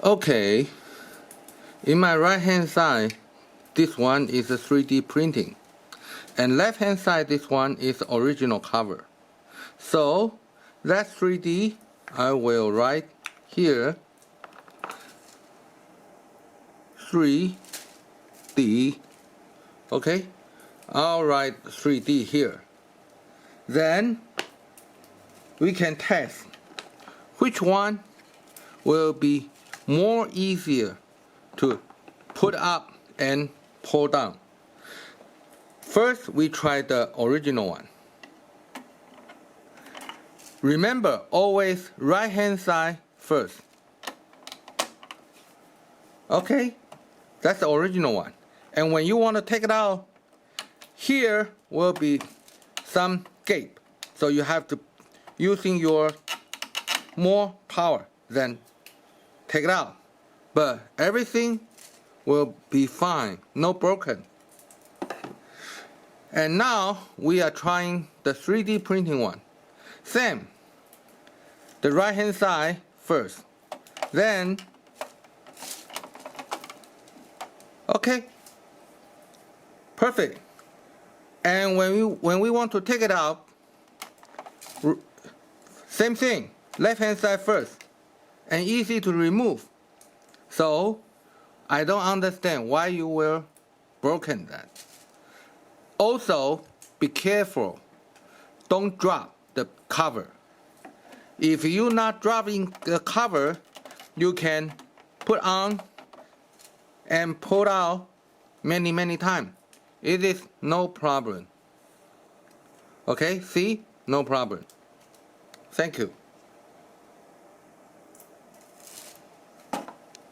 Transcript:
Okay, in my right hand side, this one is a 3D printing, and left hand side, this one is original cover. So that's 3D. I will write here 3D. Okay, I'll write 3D here. Then we can test which one will be more easier to put up and pull down. First, we try the original one. Remember, always right hand side first. Okay, that's the original one. And when you want to take it out, here will be some gap. So you have to using your more power than take it out. But everything will be fine, no broken. And now we are trying the 3D printing one. Same, the right hand side first, then okay, perfect. And when we want to take it out, same thing, left hand side first, and easy to remove. So I don't understand why you will broken that. Also, be careful, don't drop the cover. If you're not dropping the cover, you can put on and pull out many times. It is no problem. Okay, see? No problem. Thank you.